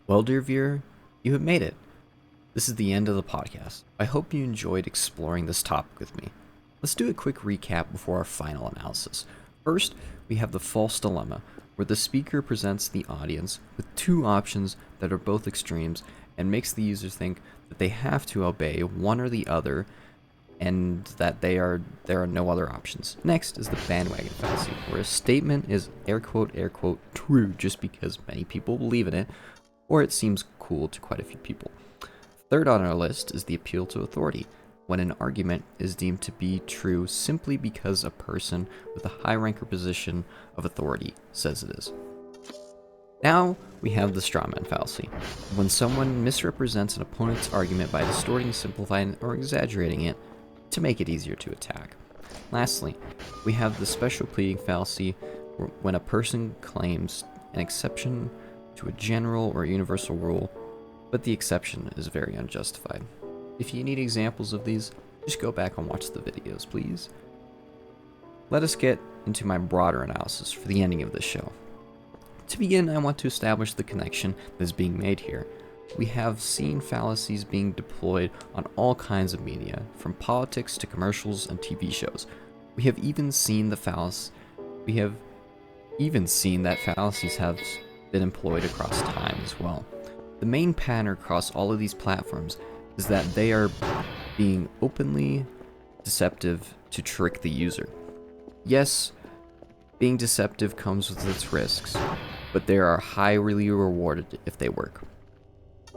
Well, dear viewer, you have made it. This is the end of the podcast. I hope you enjoyed exploring this topic with me. Let's do a quick recap before our final analysis. First, we have the false dilemma, where the speaker presents the audience with two options that are both extremes and makes the user think that they have to obey one or the other and that there are no other options. Next is the bandwagon fallacy, where a statement is air quote, true just because many people believe in it, or it seems cool to quite a few people. Third on our list is the appeal to authority, when an argument is deemed to be true simply because a person with a high rank or position of authority says it is. Now we have the strawman fallacy, when someone misrepresents an opponent's argument by distorting, simplifying, or exaggerating it to make it easier to attack. Lastly, we have the special pleading fallacy, when a person claims an exception to a general or universal rule, but the exception is very unjustified. If you need examples of these, just go back and watch the videos, please. Let us get into my broader analysis for the ending of this show. To begin, I want to establish the connection that is being made here. We have seen fallacies being deployed on all kinds of media, from politics to commercials and TV shows. We have even seen that fallacies have been employed across time as well. The main pattern across all of these platforms is that they are being openly deceptive to trick the user. Yes, being deceptive comes with its risks, but they are highly rewarded if they work.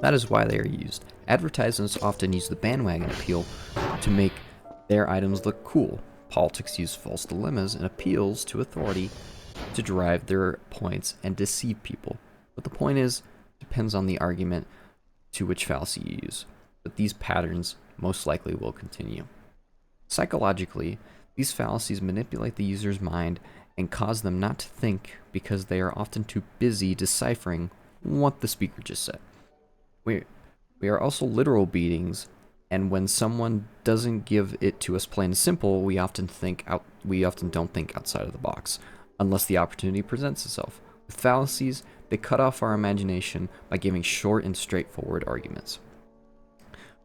That is why they are used. Advertisements often use the bandwagon appeal to make their items look cool. Politics use false dilemmas and appeals to authority to drive their points and deceive people. But the point is, depends on the argument to which fallacy you use, but these patterns most likely will continue. Psychologically, these fallacies manipulate the user's mind and cause them not to think because they are often too busy deciphering what the speaker just said. We are also literal beings, and when someone doesn't give it to us plain and simple, we often don't think outside of the box, unless the opportunity presents itself. With fallacies, they cut off our imagination by giving short and straightforward arguments.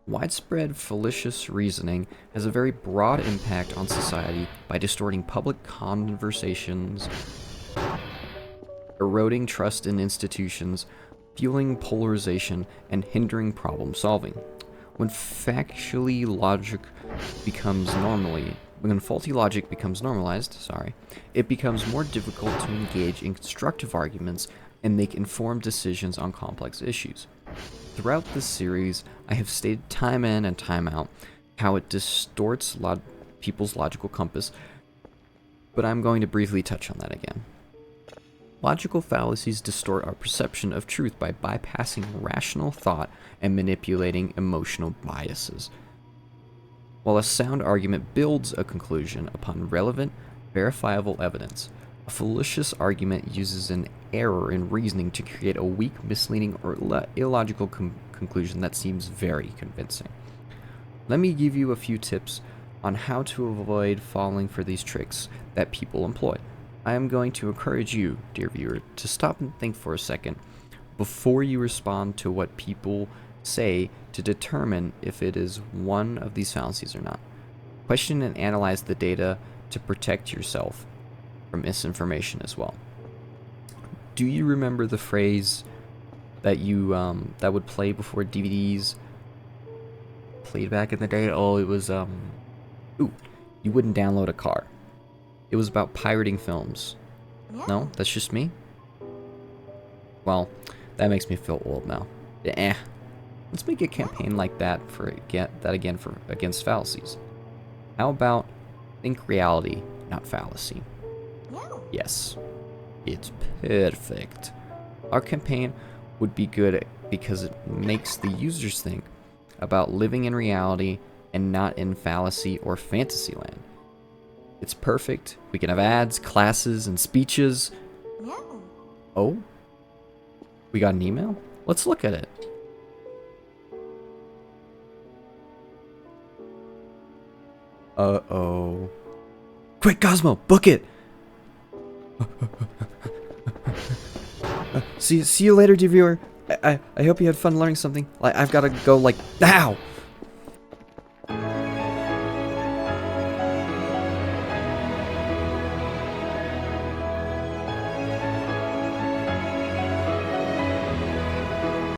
Widespread fallacious reasoning has a very broad impact on society by distorting public conversations, eroding trust in institutions, fueling polarization, and hindering problem solving. When faulty logic becomes normalized, it becomes more difficult to engage in constructive arguments and make informed decisions on complex issues. Throughout this series, I have stated time in and time out how it distorts people's logical compass, but I'm going to briefly touch on that again. Logical fallacies distort our perception of truth by bypassing rational thought and manipulating emotional biases. While a sound argument builds a conclusion upon relevant, verifiable evidence, a fallacious argument uses an error in reasoning to create a weak, misleading, or illogical conclusion that seems very convincing. Let me give you a few tips on how to avoid falling for these tricks that people employ. I am going to encourage you, dear viewer, to stop and think for a second before you respond to what people say to determine if it is one of these fallacies or not. Question and analyze the data to protect yourself from misinformation as well. Do you remember the phrase that that would play before DVDs played back in the day? Oh, it was you wouldn't download a car. It was about pirating films. No, that's just me? Well, that makes me feel old now. Let's make a campaign like that against fallacies. How about think reality, not fallacy? Yes, it's perfect. Our campaign would be good because it makes the users think about living in reality and not in fallacy or fantasy land. It's perfect. We can have ads, classes, and speeches. Oh? We got an email? Let's look at it. Uh-oh. Quick, Cosmo, book it! See you later, dear viewer. I hope you had fun learning something. Like, I've got to go, like, now!